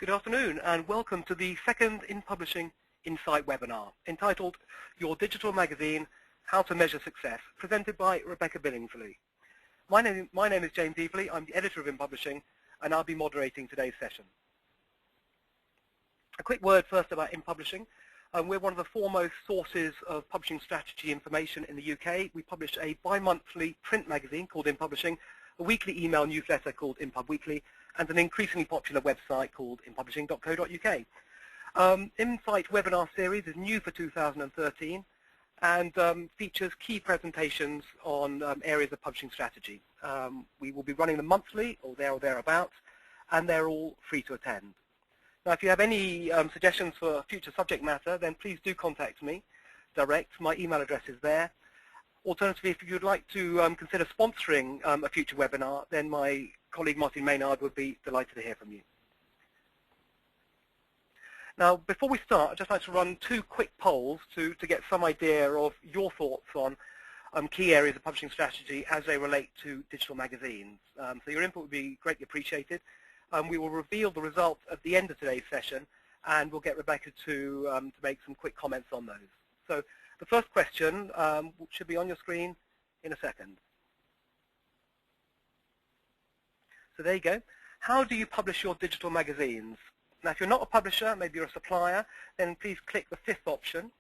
Good afternoon and welcome to the second In Publishing Insight webinar entitled Your Digital Magazine, How to Measure Success, presented by Rebecca Billingsley. My name is James Eveley. I'm the editor of In Publishing and I'll be moderating today's session. A quick word first about In Publishing. We're one of the foremost sources of publishing strategy information in the UK. We publish a bi-monthly print magazine called In Publishing, a weekly email newsletter called InPub Weekly, and an increasingly popular website called inpublishing.co.uk. Insight webinar series is new for 2013 and features key presentations on areas of publishing strategy. We will be running them monthly or thereabouts, and they're all free to attend. Now, if you have any suggestions for future subject matter, then please do contact me direct. My email address is there. Alternatively, if you'd like to consider sponsoring a future webinar, then my colleague Martin Maynard would be delighted to hear from you. Now, before we start, I'd just like to run two quick polls to get some idea of your thoughts on key areas of publishing strategy as they relate to digital magazines. So your input would be greatly appreciated. We will reveal the results at the end of today's session, and we'll get Rebecca to make some quick comments on those. So the first question should be on your screen in a second. So there you go. How do you publish your digital magazines? Now, if you're not a publisher, maybe you're a supplier, then please click the fifth option.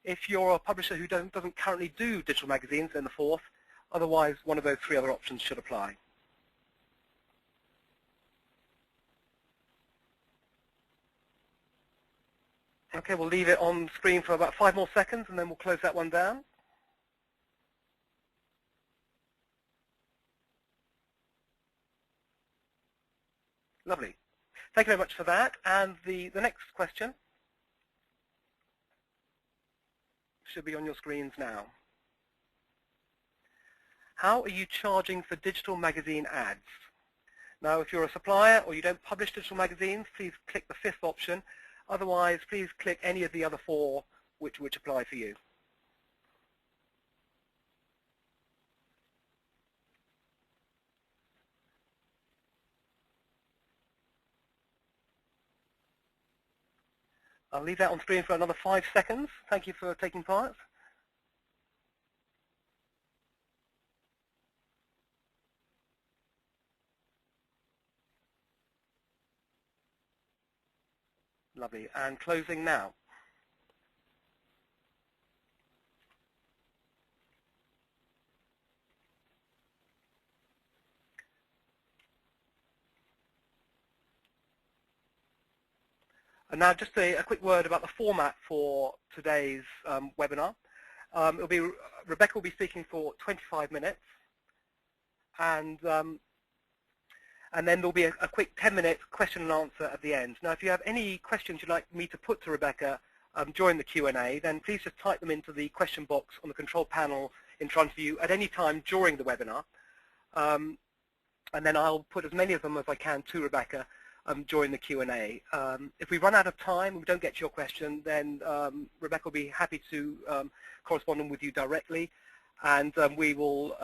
If you're a publisher who doesn't currently do digital magazines, then the fourth. Otherwise, one of those three other options should apply. Okay, we'll leave it on screen for about 5 more seconds, and then we'll close that one down. Lovely. Thank you very much for that. And the next question should be on your screens now. How are you charging for digital magazine ads? Now, if you're a supplier or you don't publish digital magazines, please click the fifth option. Otherwise, please click any of the other four which apply for you. I'll leave that on screen for another 5 seconds. Thank you for taking part. Lovely. And closing now. And now just a quick word about the format for today's webinar. Rebecca will be speaking for 25 minutes, and then there'll be a quick 10-minute question and answer at the end. Now, if you have any questions you'd like me to put to Rebecca during the Q&A, then please just type them into the question box on the control panel in front of you at any time during the webinar. And then I'll put as many of them as I can to Rebecca during the Q&A. If we run out of time and we don't get to your question, then Rebecca will be happy to correspond with you directly, and we will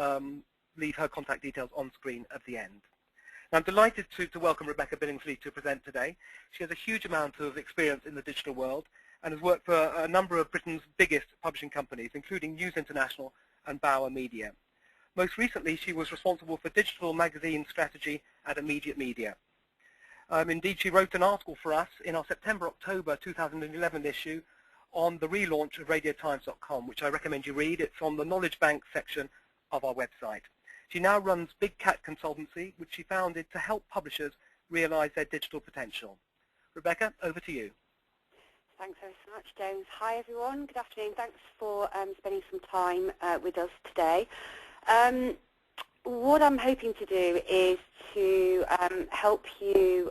leave her contact details on screen at the end. Now, I'm delighted to welcome Rebecca Billingsley to present today. She has a huge amount of experience in the digital world and has worked for a number of Britain's biggest publishing companies, including News International and Bauer Media. Most recently, she was responsible for digital magazine strategy at Immediate Media. Indeed, she wrote an article for us in our September-October 2011 issue on the relaunch of radiotimes.com, which I recommend you read. It's on the Knowledge Bank section of our website. She now runs Big Cat Consultancy, which she founded to help publishers realize their digital potential. Rebecca, over to you. Thanks very much, James. Hi, everyone. Good afternoon. Thanks for spending some time with us today. What I'm hoping to do is to help you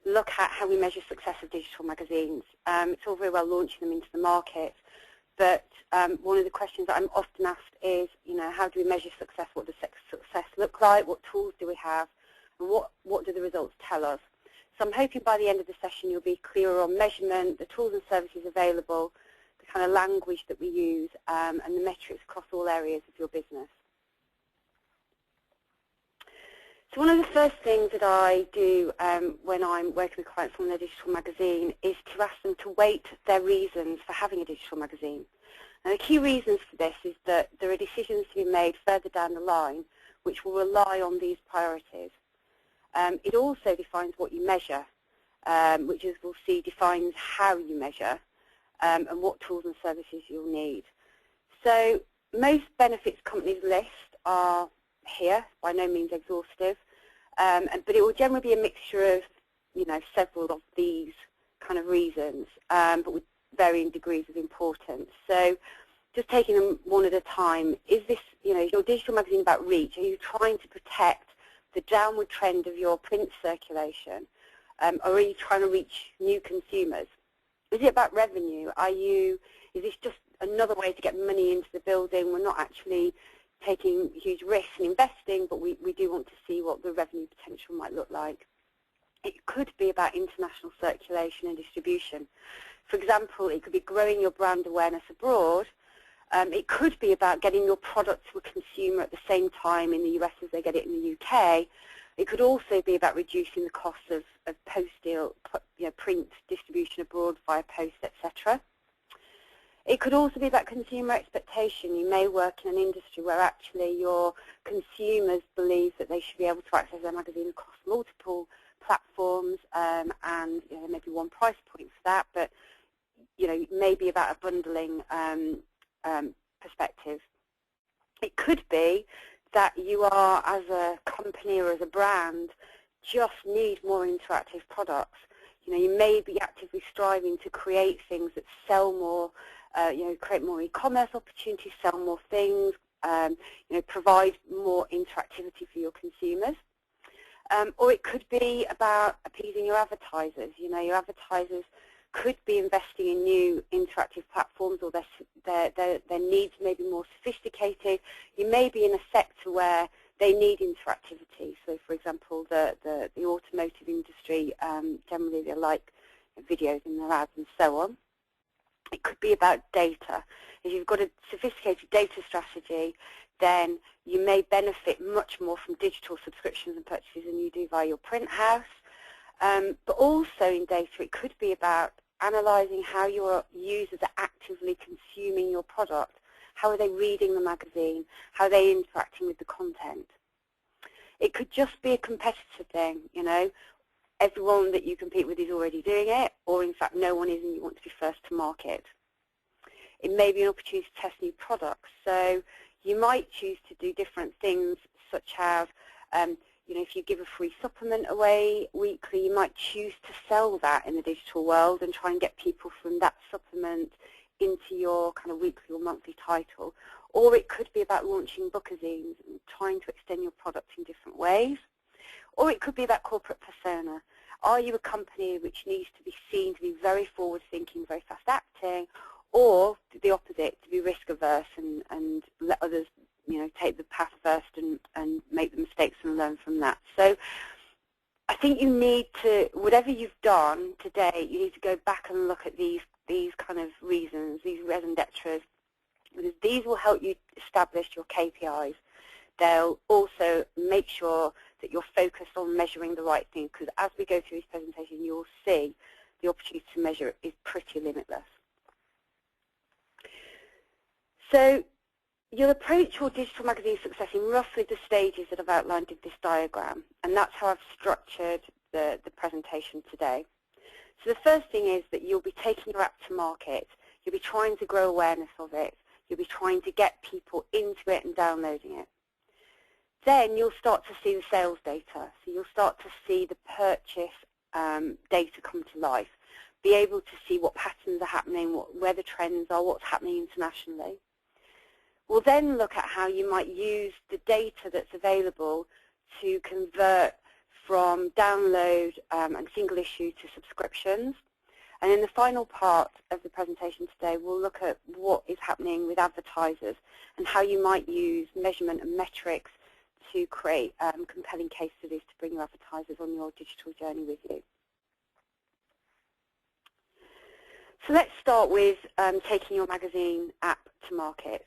look at how we measure success of digital magazines. It's all very well launching them into the market, but one of the questions that I'm often asked is, how do we measure success? What does success look like? What tools do we have? And what do the results tell us? So I'm hoping by the end of the session you'll be clearer on measurement, the tools and services available, the kind of language that we use, and the metrics across all areas of your business. So one of the first things that I do when I'm working with clients on their digital magazine is to ask them to weight their reasons for having a digital magazine. And the key reasons for this is that there are decisions to be made further down the line which will rely on these priorities. It also defines what you measure, which, as we'll see, defines how you measure and what tools and services you'll need. So most benefits companies list are here, by no means exhaustive, but it will generally be a mixture of, several of these kind of reasons, but with varying degrees of importance. So just taking them one at a time, is this, is your digital magazine about reach? Are you trying to protect the downward trend of your print circulation, or are you trying to reach new consumers? Is it about revenue? Is this just another way to get money into the building? We're not actually taking huge risks and investing, but we do want to see what the revenue potential might look like. It could be about international circulation and distribution. For example, it could be growing your brand awareness abroad. It could be about getting your product to a consumer at the same time in the US as they get it in the UK. It could also be about reducing the cost of post-deal, print distribution abroad via post, etc. It could also be about consumer expectation. You may work in an industry where actually your consumers believe that they should be able to access their magazine across multiple platforms, and there may be one price point for that, but it may be about a bundling perspective. It could be that you are, as a company or as a brand, just need more interactive products. You may be actively striving to create things that sell more, create more e-commerce opportunities, sell more things, provide more interactivity for your consumers. Or it could be about appeasing your advertisers. Your advertisers could be investing in new interactive platforms, or their needs may be more sophisticated. You may be in a sector where they need interactivity. So, for example, the automotive industry, generally they like videos in their ads and so on. It could be about data. If you've got a sophisticated data strategy, then you may benefit much more from digital subscriptions and purchases than you do via your print house. But also in data, it could be about analysing how your users are actively consuming your product. How are they reading the magazine? How are they interacting with the content? It could just be a competitive thing, Everyone that you compete with is already doing it, or in fact no one is and you want to be first to market. It may be an opportunity to test new products. So you might choose to do different things, such as if you give a free supplement away weekly, you might choose to sell that in the digital world and try and get people from that supplement into your kind of weekly or monthly title. Or it could be about launching bookazines and trying to extend your product in different ways. Or it could be about corporate persona. Are you a company which needs to be seen to be very forward-thinking, very fast-acting, or the opposite, to be risk-averse and let others take the path first and make the mistakes and learn from that? So I think you need to, whatever you've done today, you need to go back and look at these kind of reasons, these raison d'etres, because these will help you establish your KPIs. They'll also make sure that you're focused on measuring the right thing, because as we go through this presentation, you'll see the opportunity to measure is pretty limitless. So you'll approach your digital magazine success in roughly the stages that I've outlined in this diagram, and that's how I've structured the presentation today. So the first thing is that you'll be taking your app to market. You'll be trying to grow awareness of it. You'll be trying to get people into it and downloading it. Then you'll start to see the sales data. So you'll start to see the purchase data come to life, be able to see what patterns are happening, where the trends are, what's happening internationally. We'll then look at how you might use the data that's available to convert from download and single issue to subscriptions. And in the final part of the presentation today, we'll look at what is happening with advertisers and how you might use measurement and metrics to create compelling case studies to bring your advertisers on your digital journey with you. So let's start with taking your magazine app to market.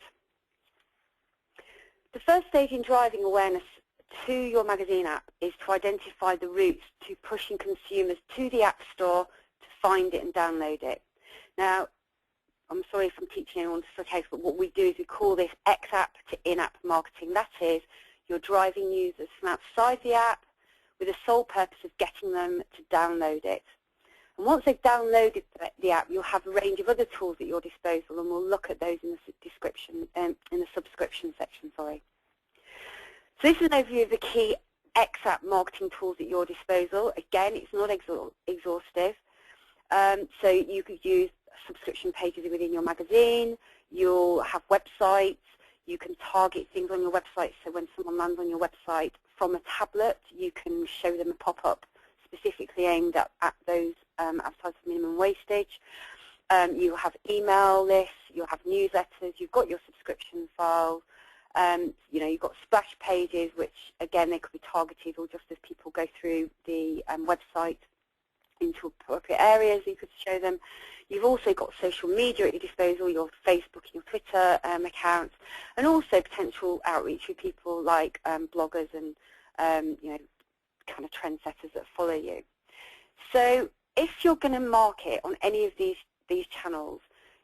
The first stage in driving awareness to your magazine app is to identify the routes to pushing consumers to the App Store to find it and download it. Now, I'm sorry if I'm teaching anyone to suck eggs, but what we do is we call this ex-app to in-app marketing. That is, you're driving users from outside the app with the sole purpose of getting them to download it. And once they've downloaded the app, you'll have a range of other tools at your disposal, and we'll look at those in the description, in the subscription section. Sorry. So this is an overview of the key ex-app marketing tools at your disposal. Again, it's not exhaustive. So you could use subscription pages within your magazine. You'll have websites. You can target things on your website. So when someone lands on your website from a tablet, you can show them a pop-up specifically aimed at those advertisers minimum wastage. You'll have email lists. You'll have newsletters. You've got your subscription files. You've got splash pages, which again they could be targeted, or just as people go through the website into appropriate areas, you could show them. You've also got social media at your disposal, your Facebook and your Twitter accounts, and also potential outreach with people like bloggers and kind of trendsetters that follow you. So if you're going to market on any of these channels,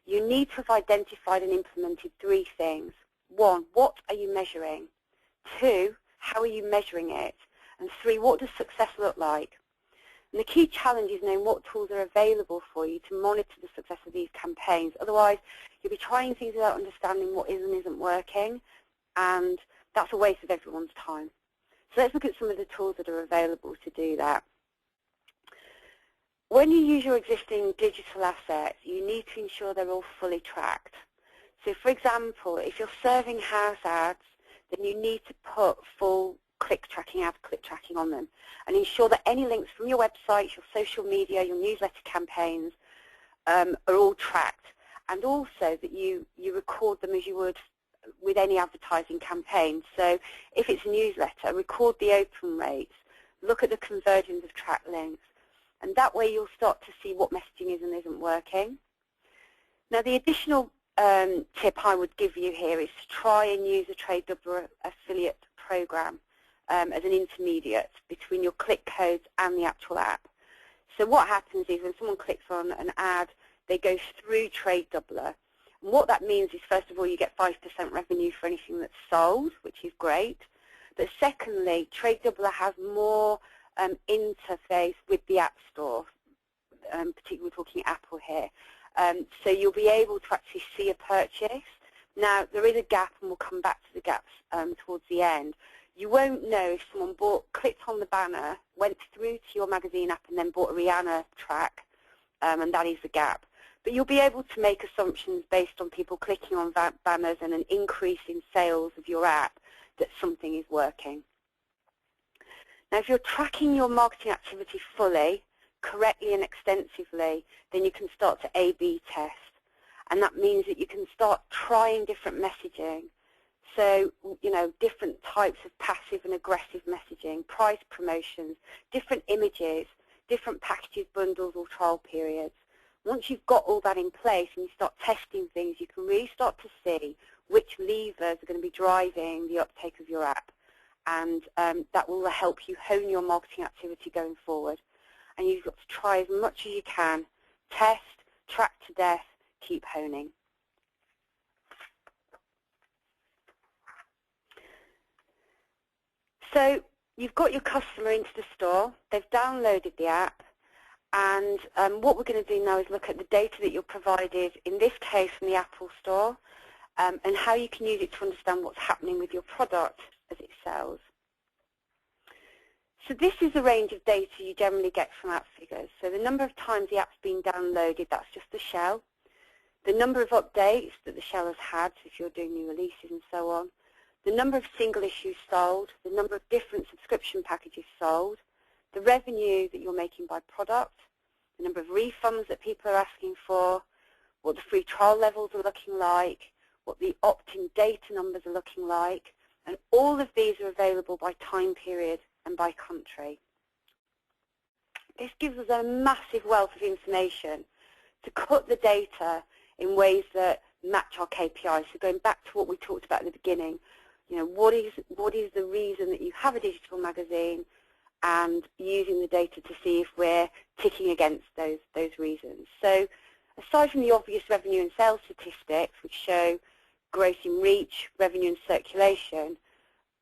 you need to have identified and implemented 3 things. 1, what are you measuring? 2, how are you measuring it? And 3, what does success look like? And the key challenge is knowing what tools are available for you to monitor the success of these campaigns. Otherwise, you'll be trying things without understanding what is and isn't working, and that's a waste of everyone's time. So let's look at some of the tools that are available to do that. When you use your existing digital assets, you need to ensure they're all fully tracked. So for example, if you're serving house ads, then you need to put full click tracking on them, and ensure that any links from your website, your social media, your newsletter campaigns are all tracked, and also that you record them as you would with any advertising campaign. So if it's a newsletter, record the open rates, look at the conversions of tracked links, and that way you'll start to see what messaging is and isn't working. Now the additional tip I would give you here is to try and use a Trade Doubler affiliate program as an intermediate between your click codes and the actual app. So what happens is when someone clicks on an ad, they go through Trade Doubler. And what that means is, first of all, you get 5% revenue for anything that's sold, which is great. But secondly, Trade Doubler has more interface with the App Store, particularly we're talking Apple here. So you'll be able to actually see a purchase. Now, there is a gap, and we'll come back to the gaps towards the end. You won't know if someone clicked on the banner, went through to your magazine app, and then bought a Rihanna track, and that is the gap. But you'll be able to make assumptions based on people clicking on banners and an increase in sales of your app that something is working. Now, if you're tracking your marketing activity fully, correctly and extensively, then you can start to A/B test. And that means that you can start trying different messaging. So, different types of passive and aggressive messaging, price promotions, different images, different packages, bundles, or trial periods. Once you've got all that in place and you start testing things, you can really start to see which levers are going to be driving the uptake of your app. And that will help you hone your marketing activity going forward. And you've got to try as much as you can. Test, track to death, keep honing. So you've got your customer into the store. They've downloaded the app. And what we're going to do now is look at the data that you're provided, in this case from the Apple Store, and how you can use it to understand what's happening with your product as it sells. So this is a range of data you generally get from app figures. So the number of times the app's been downloaded, that's just the shell. The number of updates that the shell has had, so if you're doing new releases and so on. The number of single issues sold, the number of different subscription packages sold, the revenue that you're making by product, the number of refunds that people are asking for, what the free trial levels are looking like, what the opt-in data numbers are looking like, and all of these are available by time period and by country. This gives us a massive wealth of information to cut the data in ways that match our KPIs. So going back to what we talked about at the beginning, what is the reason that you have a digital magazine, and using the data to see if we're ticking against those reasons. So aside from the obvious revenue and sales statistics, which show growth in reach, revenue and circulation,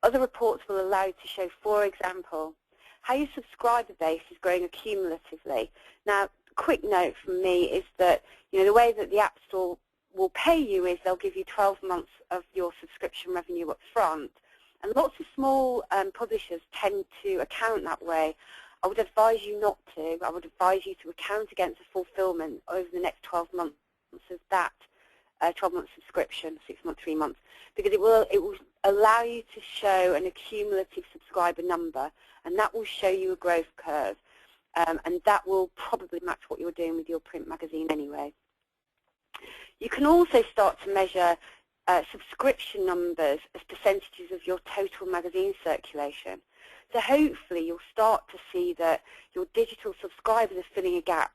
other reports will allow you to show, for example, how your subscriber base is growing accumulatively. Now, quick note from me is that the way that the App Store will pay you is they'll give you 12 months of your subscription revenue up front. And lots of small publishers tend to account that way. I would advise you not to. I would advise you to account against the fulfillment over the next 12 months of that 12-month subscription, 6 months, 3 months, because it will allow you to show an accumulative subscriber number, and that will show you a growth curve, and that will probably match what you're doing with your print magazine anyway. You can also start to measure subscription numbers as percentages of your total magazine circulation. So hopefully you'll start to see that your digital subscribers are filling a gap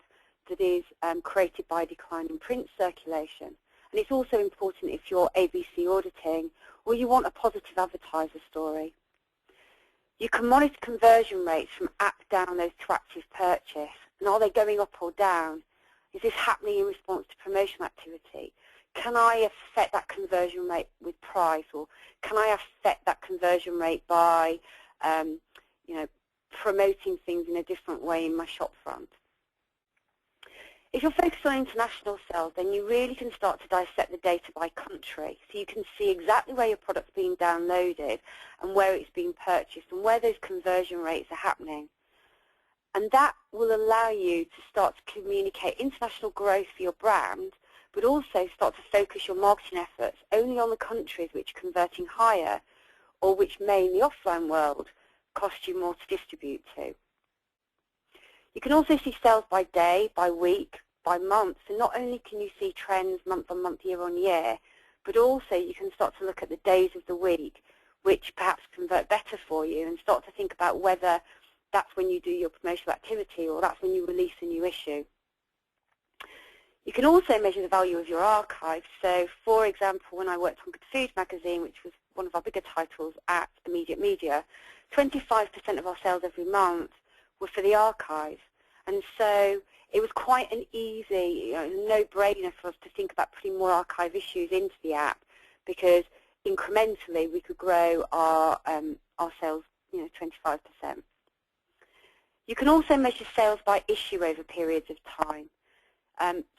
that is created by a decline in print circulation. And it's also important if you're ABC auditing or you want a positive advertiser story. You can monitor conversion rates from app downloads to active purchase. And are they going up or down? Is this happening in response to promotional activity? Can I affect that conversion rate with price, or can I affect that conversion rate by promoting things in a different way in my shop front? If you're focused on international sales, then you really can start to dissect the data by country. So you can see exactly where your product's being downloaded and where it's being purchased and where those conversion rates are happening. And that will allow you to start to communicate international growth for your brand, but also start to focus your marketing efforts only on the countries which are converting higher, or which may, in the offline world, cost you more to distribute to. You can also see sales by day, by week, by month. So not only can you see trends month on month, year on year, but also you can start to look at the days of the week which perhaps convert better for you, and start to think about whether that's when you do your promotional activity or that's when you release a new issue. You can also measure the value of your archive. So, for example, when I worked on Good Food magazine, which was one of our bigger titles at Immediate Media, 25% of our sales every month were for the archive. And so it was quite an easy, no-brainer for us to think about putting more archive issues into the app, because incrementally we could grow our sales, 25%. You can also measure sales by issue over periods of time.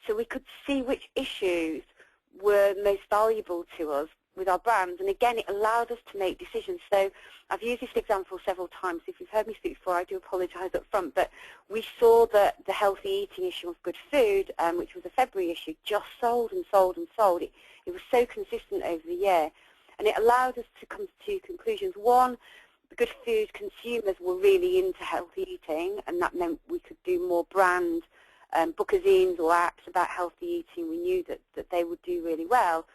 So we could see which issues were most valuable to us with our brands, and again, it allowed us to make decisions. So I've used this example several times. If you've heard me speak before, I do apologise up front, but we saw that the healthy eating issue of Good Food, which was a February issue, just sold and sold and sold. It was so consistent over the year, and it allowed us to come to conclusions. One, the Good Food consumers were really into healthy eating, and that meant we could do more brand bookazines or apps about healthy eating. We knew that they would do really well.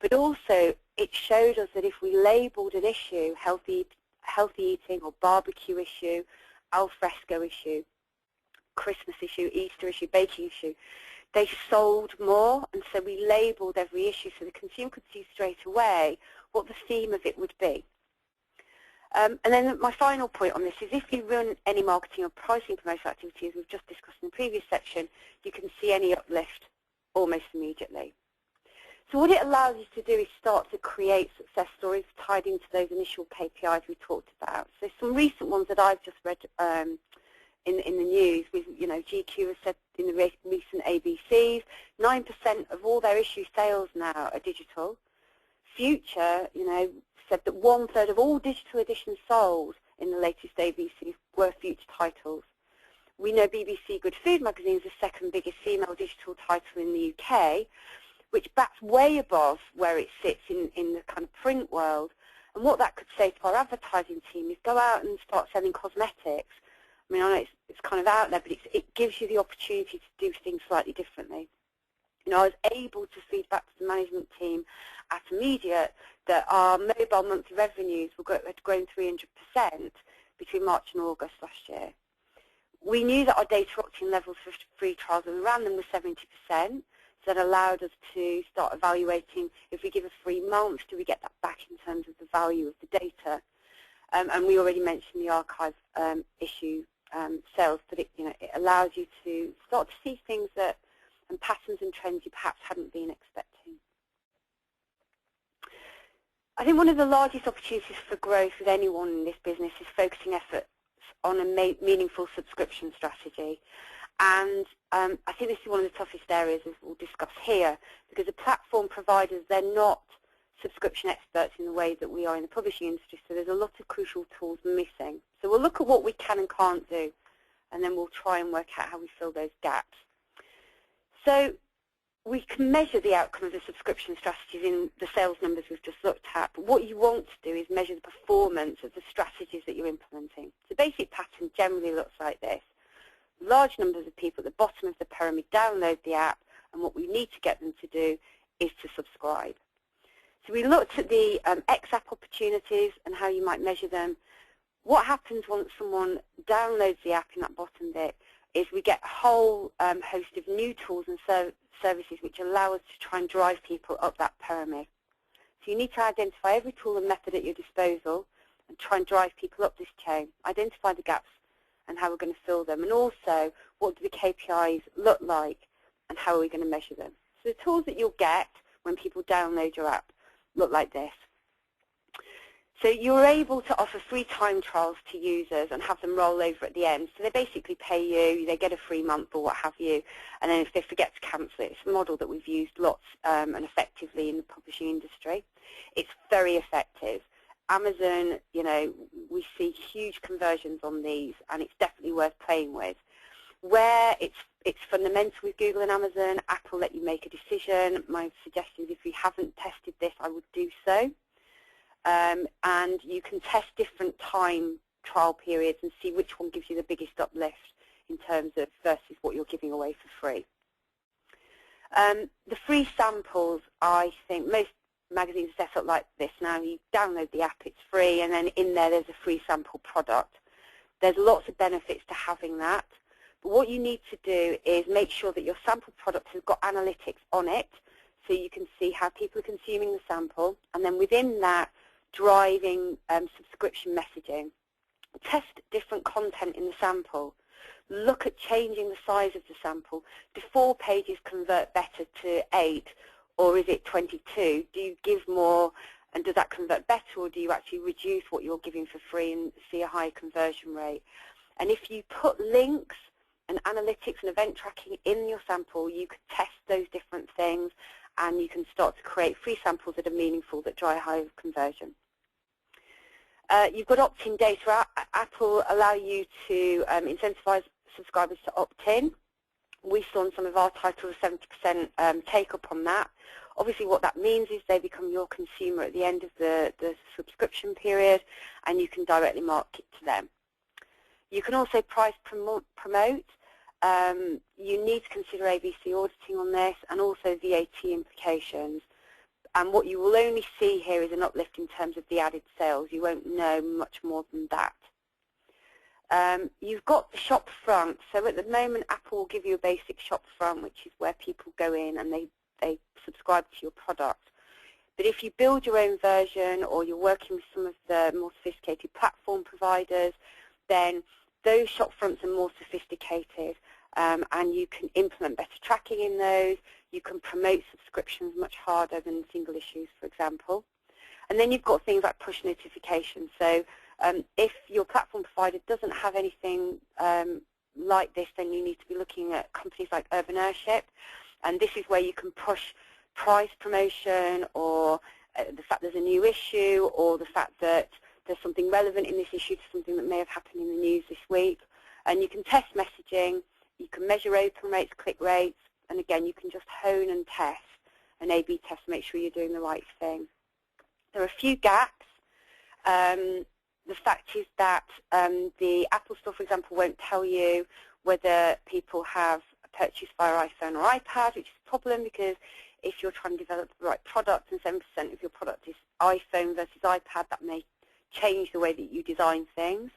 But also, it showed us that if we labelled an issue, healthy eating or barbecue issue, al fresco issue, Christmas issue, Easter issue, baking issue, they sold more. And so we labelled every issue so the consumer could see straight away what the theme of it would be. And then my final point on this is, if you run any marketing or pricing promotional activity, as we've just discussed in the previous section, you can see any uplift almost immediately. So what it allows you to do is start to create success stories tied into those initial KPIs we talked about. So some recent ones that I've just read in the news, with GQ has said in the recent ABCs, 9% of all their issue sales now are digital. Future, said that 1/3 of all digital editions sold in the latest ABC were Future titles. We know BBC Good Food magazine is the second biggest female digital title in the UK, which backs way above where it sits in the kind of print world. And what that could say to our advertising team is go out and start selling cosmetics. I mean, I know it's kind of out there, but it gives you the opportunity to do things slightly differently. I was able to feed back to the management team at Immediate that our mobile monthly revenues had grown 300% between March and August last year. We knew that our data opt-in levels for free trials, when we ran them, were 70%. that allowed us to start evaluating if we give a free month, do we get that back in terms of the value of the data? And we already mentioned the archive issue sales, but it allows you to start to see things that and patterns and trends you perhaps hadn't been expecting. I think one of the largest opportunities for growth with anyone in this business is focusing efforts on a meaningful subscription strategy. And I think this is one of the toughest areas, as we'll discuss here, because the platform providers, they're not subscription experts in the way that we are in the publishing industry, so there's a lot of crucial tools missing. So we'll look at what we can and can't do, and then we'll try and work out how we fill those gaps. So we can measure the outcome of the subscription strategies in the sales numbers we've just looked at, but what you want to do is measure the performance of the strategies that you're implementing. The basic pattern generally looks like this. Large numbers of people at the bottom of the pyramid download the app, and what we need to get them to do is to subscribe. So we looked at the X-app opportunities and how you might measure them. What happens once someone downloads the app in that bottom bit is we get a whole host of new tools and services which allow us to try and drive people up that pyramid. So you need to identify every tool and method at your disposal and try and drive people up this chain, identify the gaps and how we're going to fill them, and also what do the KPIs look like and how are we going to measure them. So the tools that you'll get when people download your app look like this. So you're able to offer free time trials to users and have them roll over at the end. So they basically pay you, they get a free month or what have you, and then if they forget to cancel it, it's a model that we've used lots and effectively in the publishing industry. It's very effective. Amazon, we see huge conversions on these, and it's definitely worth playing with. Where it's fundamental with Google and Amazon, Apple let you make a decision. My suggestion is if you haven't tested this, I would do so. And you can test different time trial periods and see which one gives you the biggest uplift in terms of versus what you're giving away for free. The free samples, I think most magazines are set up like this now. You download the app, it's free, and then in there's a free sample product. There's lots of benefits to having that. But what you need to do is make sure that your sample product has got analytics on it so you can see how people are consuming the sample, and then within that, driving subscription messaging. Test different content in the sample. Look at changing the size of the sample. Do 4 pages convert better to 8, or is it 22? Do you give more, and does that convert better, or do you actually reduce what you're giving for free and see a high conversion rate? And if you put links and analytics and event tracking in your sample, you could test those different things, and you can start to create free samples that are meaningful, that drive high conversion. You've got opt-in data. Apple allow you to incentivize subscribers to opt-in. We saw in some of our titles 70% take-up on that. Obviously what that means is they become your consumer at the end of the subscription period, and you can directly market to them. You can also price promote. You need to consider ABC auditing on this, and also VAT implications. And what you will only see here is an uplift in terms of the added sales. You won't know much more than that. You've got the shop front. So at the moment, Apple will give you a basic shop front, which is where people go in and they subscribe to your product. But if you build your own version, or you're working with some of the more sophisticated platform providers, then those shop fronts are more sophisticated, and you can implement better tracking in those. You can promote subscriptions much harder than single issues, for example. And then you've got things like push notifications. So if your platform provider doesn't have anything like this, then you need to be looking at companies like Urban Airship. And this is where you can push price promotion, or the fact there's a new issue, or the fact that there's something relevant in this issue to something that may have happened in the news this week. And you can test messaging. You can measure open rates, click rates. And again, you can just hone and test and A/B test to make sure you're doing the right thing. There are a few gaps. The fact is that the Apple Store, for example, won't tell you whether people have purchased via iPhone or iPad, which is a problem, because if you're trying to develop the right product and 7% of your product is iPhone versus iPad, that may change the way that you design things.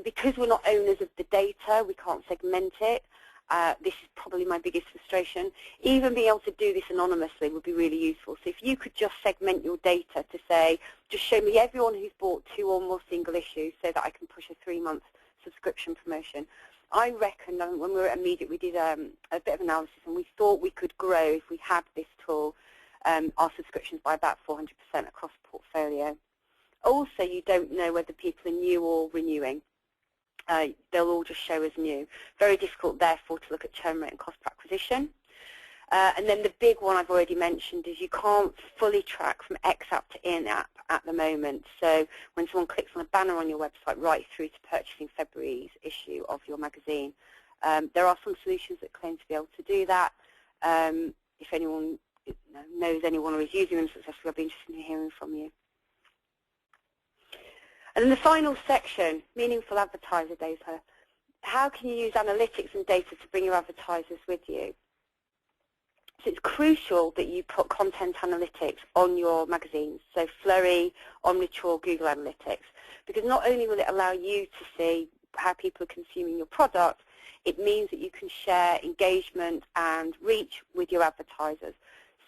Because we're not owners of the data, we can't segment it, This is probably my biggest frustration. Even being able to do this anonymously would be really useful. So if you could just segment your data to say, just show me everyone who's bought 2 or more single issues so that I can push a 3-month subscription promotion. I reckon when we were at Immediate, we did a bit of analysis, and we thought we could grow, if we had this tool, our subscriptions by about 400% across the portfolio. Also, you don't know whether people are new or renewing. They'll all just show as new. Very difficult, therefore, to look at churn rate and cost per acquisition. And then the big one I've already mentioned is you can't fully track from ex-app to in-app at the moment. So when someone clicks on a banner on your website right through to purchasing February's issue of your magazine, there are some solutions that claim to be able to do that. If anyone knows anyone or is using them successfully, I'd be interested in hearing from you. And then the final section, meaningful advertiser data. How can you use analytics and data to bring your advertisers with you? So it's crucial that you put content analytics on your magazines, so Flurry, Omniture, Google Analytics, because not only will it allow you to see how people are consuming your product, it means that you can share engagement and reach with your advertisers.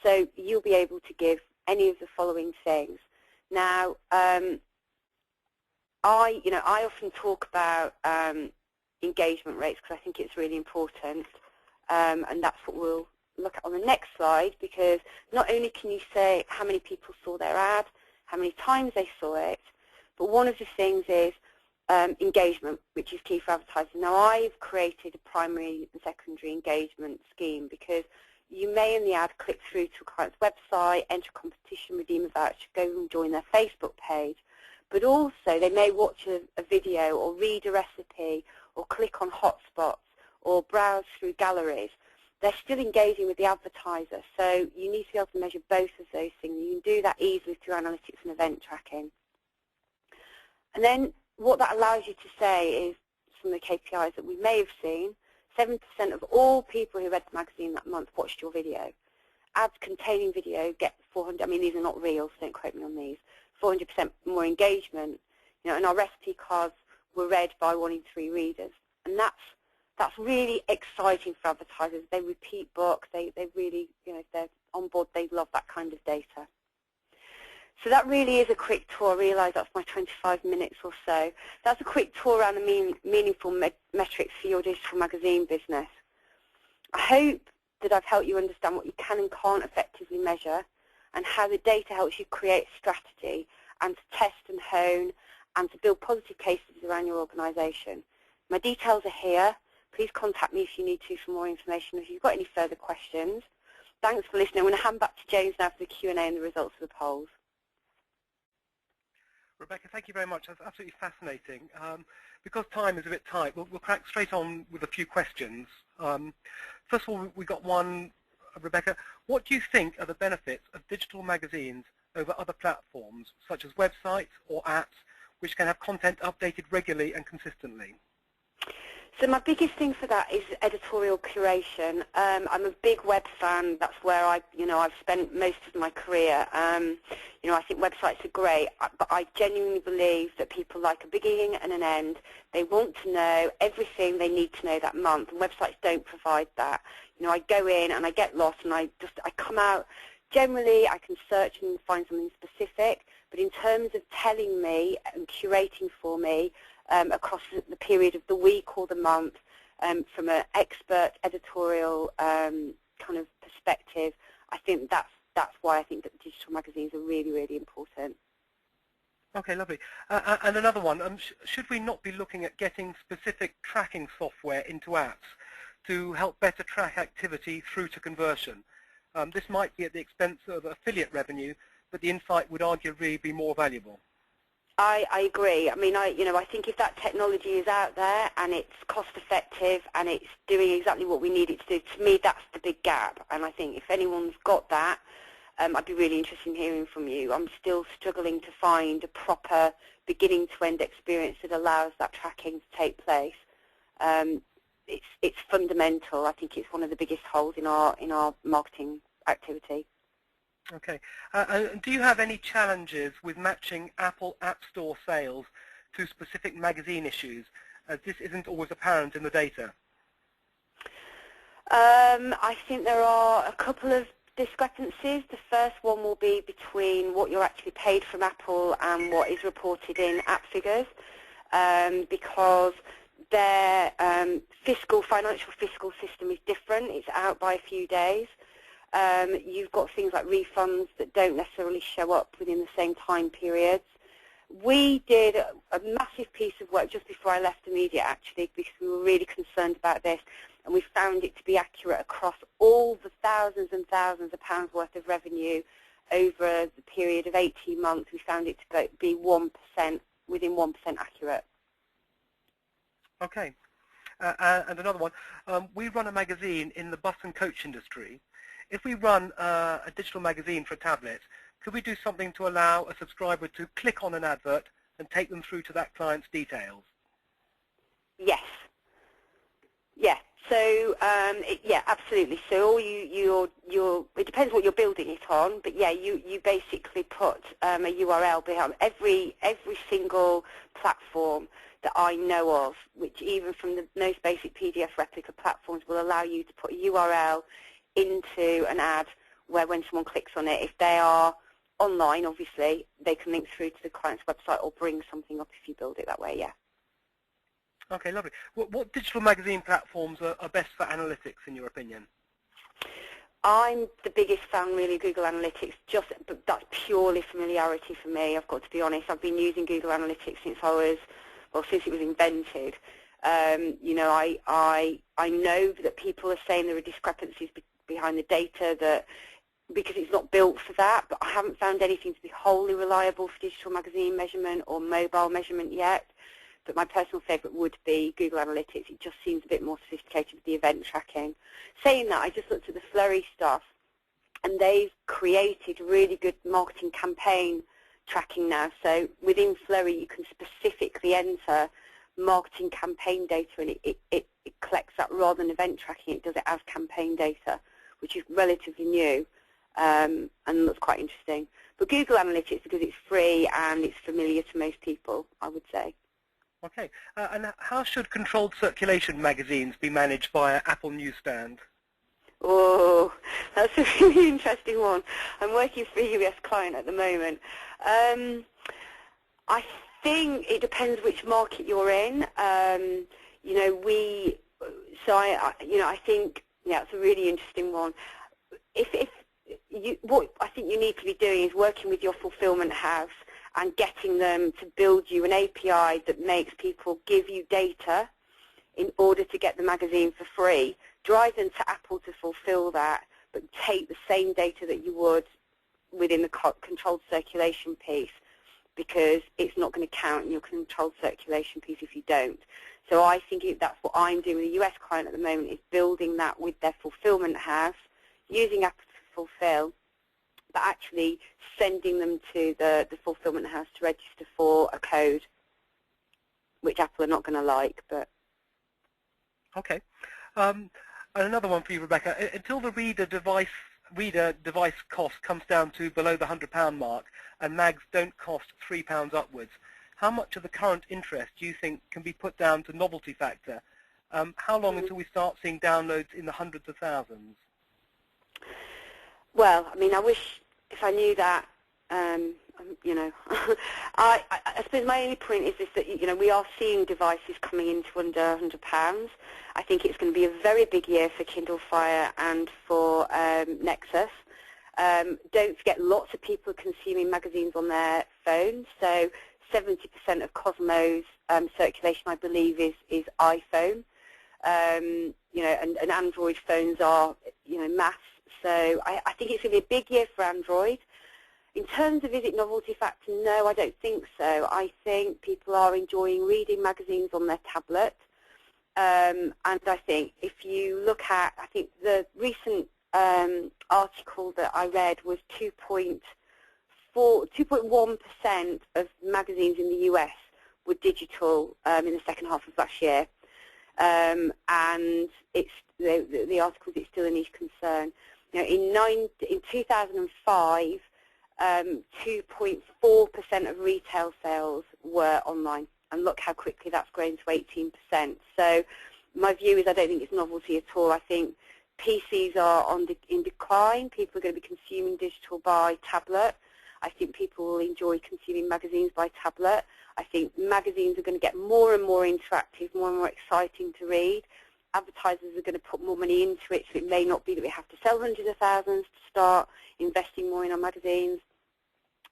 So you'll be able to give any of the following things. Now, I often talk about engagement rates because I think it's really important, and that's what we'll look at on the next slide, because not only can you say how many people saw their ad, how many times they saw it, but one of the things is engagement, which is key for advertising. Now, I've created a primary and secondary engagement scheme because you may in the ad click through to a client's website, enter a competition, redeem a voucher, go and join their Facebook page, but also they may watch a video or read a recipe or click on hotspots or browse through galleries. They're still engaging with the advertiser, so you need to be able to measure both of those things. You can do that easily through analytics and event tracking. And then what that allows you to say is, from the KPIs that we may have seen, 7% of all people who read the magazine that month watched your video. Ads containing video get 400, I mean these are not real, so don't quote me on these, 400% more engagement. And our recipe cards were read by 1 in 3 readers. And that's really exciting for advertisers. They repeat books, they really, if they're on board, they love that kind of data. So that really is a quick tour. I realise that's my 25 minutes or so. That's a quick tour around the meaningful metrics for your digital magazine business. I hope that I've helped you understand what you can and can't effectively measure and how the data helps you create a strategy and to test and hone and to build positive cases around your organisation. My details are here. Please contact me if you need to for more information, if you've got any further questions. Thanks for listening. I'm going to hand back to James now for the Q&A and the results of the polls. Rebecca, thank you very much. That's absolutely fascinating. Because time is a bit tight, we'll crack straight on with a few questions. First of all, we got one, Rebecca. What do you think are the benefits of digital magazines over other platforms, such as websites or apps, which can have content updated regularly and consistently? So my biggest thing for that is editorial curation. I'm a big web fan. That's where I've spent most of my career. I think websites are great, but I genuinely believe that people like a beginning and an end. They want to know everything they need to know that month, and websites don't provide that. I go in and I get lost, and I come out. Generally, I can search and find something specific, but in terms of telling me and curating for me across the period of the week or the month, from an expert editorial kind of perspective, I think that's why I think that digital magazines are really, really important. Okay, lovely. And another one, should we not be looking at getting specific tracking software into apps to help better track activity through to conversion? This might be at the expense of affiliate revenue, but the insight would arguably be more valuable. I agree. I mean, I think if that technology is out there and it's cost effective and it's doing exactly what we need it to do, to me that's the big gap. And I think if anyone's got that, I'd be really interested in hearing from you. I'm still struggling to find a proper beginning to end experience that allows that tracking to take place. It's fundamental. I think it's one of the biggest holes in our marketing activity. Okay. Do you have any challenges with matching Apple App Store sales to specific magazine issues, as this isn't always apparent in the data? I think there are a couple of discrepancies. The first one will be between what you're actually paid from Apple and what is reported in app figures, because their financial fiscal system is different. It's out by a few days. You've got things like refunds that don't necessarily show up within the same time periods. We did a massive piece of work just before I left the media, actually, because we were really concerned about this, and we found it to be accurate across all the thousands and thousands of pounds worth of revenue over the period of 18 months. We found it to be 1%, within 1% accurate. Okay. And another one, we run a magazine in the bus and coach industry. If we run a digital magazine for a tablet, could we do something to allow a subscriber to click on an advert and take them through to that client's details? Yes. Yeah. So yeah, absolutely. So all it depends what you're building it on, but yeah, you basically put a URL behind every single platform that I know of, which even from the most basic PDF replica platforms will allow you to put a URL into an ad where when someone clicks on it, if they are online, obviously, they can link through to the client's website or bring something up if you build it that way, yeah. Okay, lovely. What digital magazine platforms are best for analytics, in your opinion? I'm the biggest fan, really, of Google Analytics. But that's purely familiarity for me, I've got to be honest. I've been using Google Analytics since since it was invented. You know, I know that people are saying there are discrepancies behind the data because it's not built for that, but I haven't found anything to be wholly reliable for digital magazine measurement or mobile measurement yet. But my personal favourite would be Google Analytics. It just seems a bit more sophisticated with the event tracking. Saying that, I just looked at the Flurry stuff, and they've created really good marketing campaign tracking now. So within Flurry, you can specifically enter marketing campaign data, and it collects that rather than event tracking. It does it as campaign data, which is relatively new and looks quite interesting. But Google Analytics, because it's free and it's familiar to most people, I would say. Okay. And how should controlled circulation magazines be managed via Apple Newsstand? Oh, that's a really interesting one. I'm working for a US client at the moment. I think it depends which market you're in. You know, I think, yeah, it's a really interesting one. What I think you need to be doing is working with your fulfillment house and getting them to build you an API that makes people give you data in order to get the magazine for free. Drive them to Apple to fulfill that, but take the same data that you would within the controlled circulation piece, because it's not going to count in your controlled circulation piece if you don't. So I think that's what I'm doing with a US client at the moment, is building that with their fulfillment house, using Apple to fulfill, but actually sending them to the fulfillment house to register for a code, which Apple are not going to like. But Okay. And another one for you, Rebecca. Until the reader device cost comes down to below the £100 mark and mags don't cost £3 upwards, how much of the current interest do you think can be put down to novelty factor? How long until we start seeing downloads in the hundreds of thousands? Well, I mean, I wish if I knew that, you know, I suppose my only point is that, you know, we are seeing devices coming into under £100. I think it's going to be a very big year for Kindle Fire and for Nexus. Don't forget, lots of people are consuming magazines on their phones. So 70% of Cosmo's circulation, I believe, is iPhone. You know, and Android phones are, you know, mass. So I think it's going to be a big year for Android. In terms of is it novelty factor, no, I don't think so. I think people are enjoying reading magazines on their tablet. And I think if you look at, I think the recent article that I read was 2.1% of magazines in the US were digital in the second half of last year. And it's the article is still a niche concern. You know, in 2005, 2.4% of retail sales were online, and look how quickly that's grown to 18%. So my view is I don't think it's novelty at all. I think PCs are in decline. People are going to be consuming digital by tablet. I think people will enjoy consuming magazines by tablet. I think magazines are going to get more and more interactive, more and more exciting to read. Advertisers are going to put more money into it, so it may not be that we have to sell hundreds of thousands to start investing more in our magazines.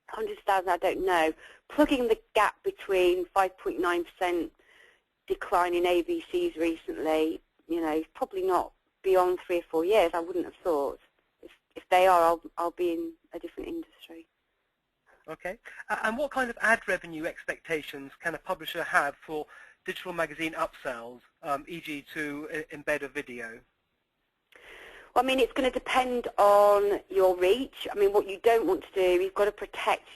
Hundreds of thousands, I don't know. Plugging the gap between 5.9% decline in ABCs recently, is probably not beyond 3 or 4 years, I wouldn't have thought. If they are, I'll be in a different industry. Okay. And what kind of ad revenue expectations can a publisher have for digital magazine upsells, e.g. to embed a video? Well, I mean, it's going to depend on your reach. I mean, what you don't want to do, you've got to protect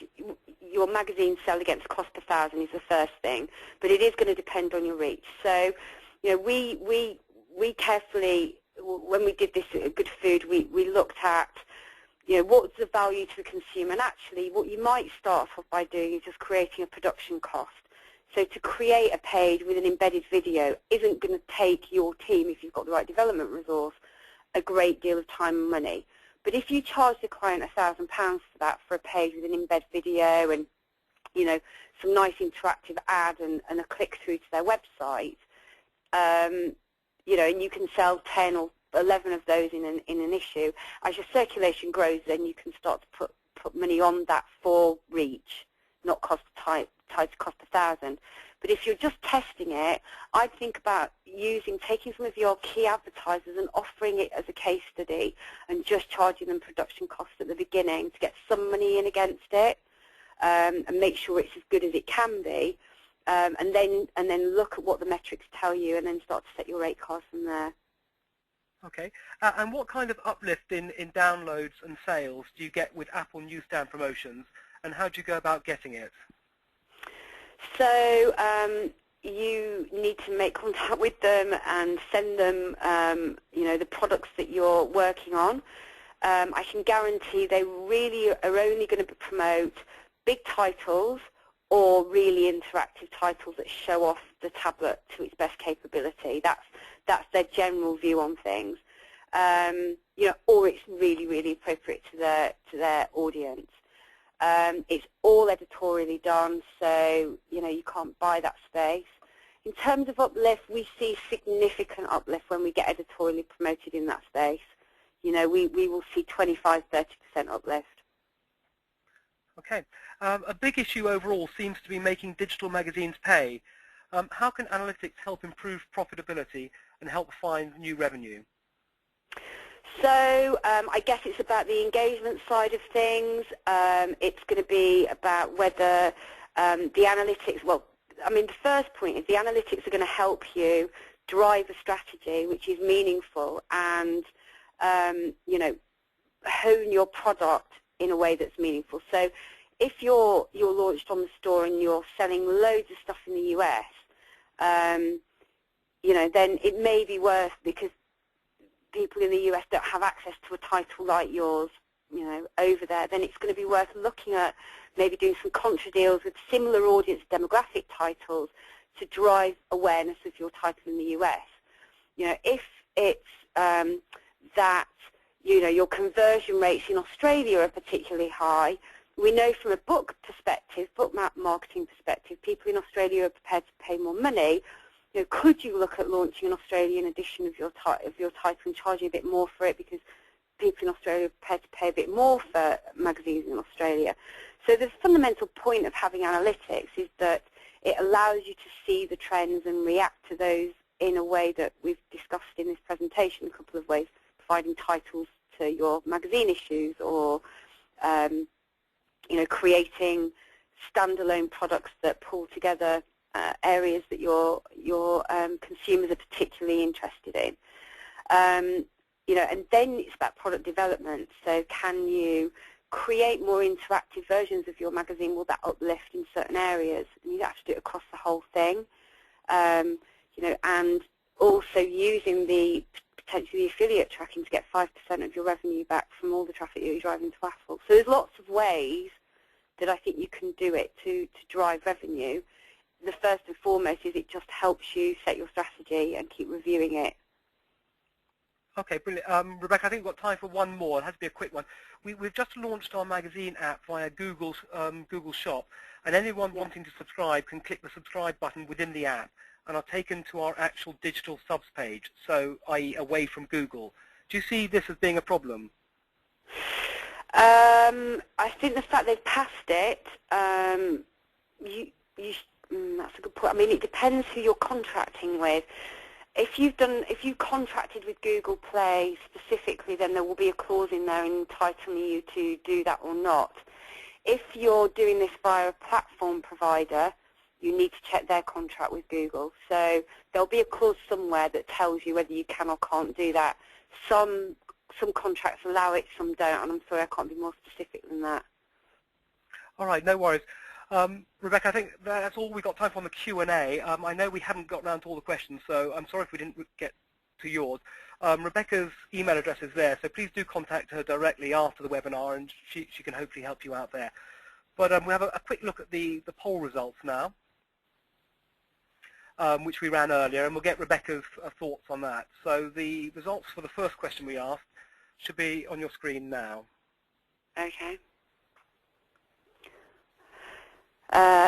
your magazine sell against cost per thousand is the first thing, but it is going to depend on your reach. So, we carefully, when we did this at Good Food, we looked at, what's the value to the consumer, and actually what you might start off by doing is just creating a production cost. So to create a page with an embedded video isn't going to take your team, if you've got the right development resource, a great deal of time and money. But if you charge the client £1,000 for that, for a page with an embed video and, some nice interactive ad and a click through to their website, and you can sell 10 or 11 of those in an issue, as your circulation grows, then you can start to put money on that for reach, not tied to cost per thousand. But if you're just testing it, I'd think about taking some of your key advertisers and offering it as a case study and just charging them production costs at the beginning to get some money in against it, and make sure it's as good as it can be, and then look at what the metrics tell you, and then start to set your rate cards from there. Okay. And what kind of uplift in downloads and sales do you get with Apple Newsstand promotions, and how do you go about getting it? So you need to make contact with them and send them, the products that you're working on. I can guarantee they really are only going to promote big titles or really interactive titles that show off the tablet to its best capability. That's their general view on things. Or it's really, really appropriate to their audience. It's all editorially done, so you can't buy that space. In terms of uplift, we see significant uplift when we get editorially promoted in that space. We will see 25–30% uplift. Okay. A big issue overall seems to be making digital magazines pay. How can analytics help improve profitability and help find new revenue? So I guess it's about the engagement side of things. It's going to be about whether the analytics, the first point is the analytics are going to help you drive a strategy which is meaningful and, hone your product in a way that's meaningful. So if you're launched on the store and you're selling loads of stuff in the US, then it may be worth, because people in the US don't have access to a title like yours, over there, then it's going to be worth looking at maybe doing some contra deals with similar audience demographic titles to drive awareness of your title in the US. If it's that, your conversion rates in Australia are particularly high, we know from a book perspective, book marketing perspective, people in Australia are prepared to pay more money. Could you look at launching an Australian edition of your title and charging a bit more for it, because people in Australia are prepared to pay a bit more for magazines in Australia? So the fundamental point of having analytics is that it allows you to see the trends and react to those in a way that we've discussed in this presentation, a couple of ways, providing titles to your magazine issues, or creating standalone products that pull together areas that your consumers are particularly interested in. And then it's about product development. So can you create more interactive versions of your magazine? Will that uplift in certain areas? And you have to do it across the whole thing. And also using potentially the affiliate tracking to get 5% of your revenue back from all the traffic you're driving to Apple. So there's lots of ways that I think you can do it to drive revenue. The first and foremost is it just helps you set your strategy and keep reviewing it. Okay, brilliant. Rebecca, I think we've got time for one more. It has to be a quick one. We've just launched our magazine app via Google Shop, and anyone Yeah. wanting to subscribe can click the subscribe button within the app and are taken to our actual digital subs page, so i.e. away from Google. Do you see this as being a problem? I think the fact they've passed it, that's a good point. I mean, it depends who you're contracting with. If you contracted with Google Play specifically, then there will be a clause in there entitling you to do that or not. If you're doing this via a platform provider, you need to check their contract with Google. So there'll be a clause somewhere that tells you whether you can or can't do that. Some contracts allow it, some don't, and I'm sorry I can't be more specific than that. All right, no worries. Rebecca, I think that's all we've got time for on the Q&A. I know we haven't got around to all the questions, so I'm sorry if we didn't get to yours. Rebecca's email address is there, so please do contact her directly after the webinar, and she can hopefully help you out there. But we'll have a quick look at the poll results now, which we ran earlier, and we'll get Rebecca's thoughts on that. So the results for the first question we asked should be on your screen now. Okay.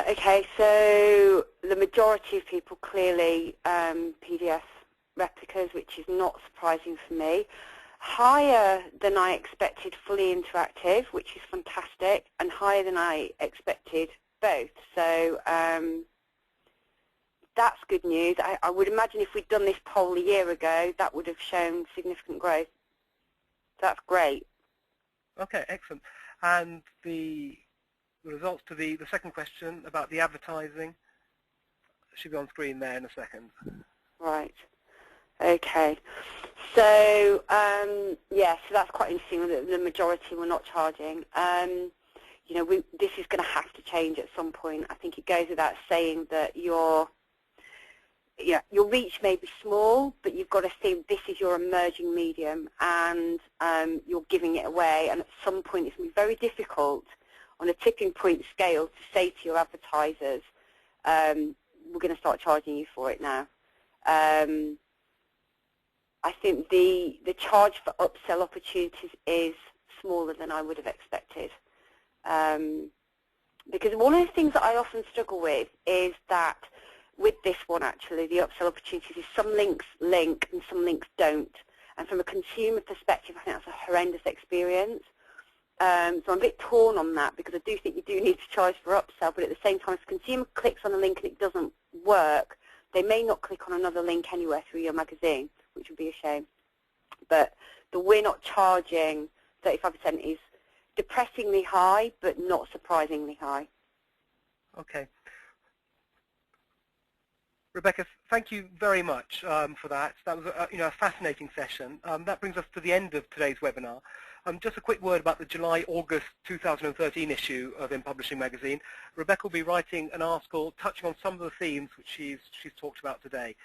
Okay, so the majority of people clearly PDF replicas, which is not surprising for me. Higher than I expected fully interactive, which is fantastic, and higher than I expected both. So that's good news. I would imagine if we'd done this poll a year ago, that would have shown significant growth. That's great. Okay, excellent. And the results to the second question about the advertising should be on screen there in a second. Right. Okay. So yeah, so that's quite interesting. The majority were not charging. You know, this is going to have to change at some point. I think it goes without saying that your reach may be small, but you've got to think this is your emerging medium, and you're giving it away. And at some point, it's going to be very difficult on a tipping point scale to say to your advertisers, we're going to start charging you for it now. I think the charge for upsell opportunities is smaller than I would have expected. Because one of the things that I often struggle with is that with this one actually, the upsell opportunities is some links link and some links don't. And from a consumer perspective, I think that's a horrendous experience. So I'm a bit torn on that because I do think you do need to charge for upsell, but at the same time, if a consumer clicks on a link and it doesn't work, they may not click on another link anywhere through your magazine, which would be a shame. But the we're not charging 35% is depressingly high, but not surprisingly high. Okay. Rebecca, thank you very much for that. That was a fascinating session. That brings us to the end of today's webinar. Just a quick word about the July-August 2013 issue of In Publishing magazine. Rebecca will be writing an article touching on some of the themes which she's talked about today.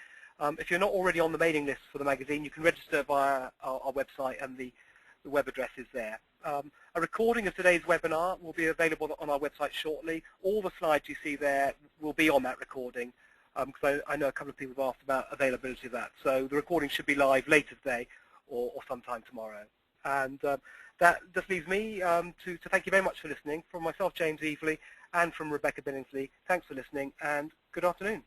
If you're not already on the mailing list for the magazine, you can register via our website, and the web address is there. A recording of today's webinar will be available on our website shortly. All the slides you see there will be on that recording, because I know a couple of people have asked about availability of that. So the recording should be live later today or sometime tomorrow. And that just leaves me to thank you very much for listening. From myself, James Evely, and from Rebecca Billingsley, thanks for listening, and good afternoon.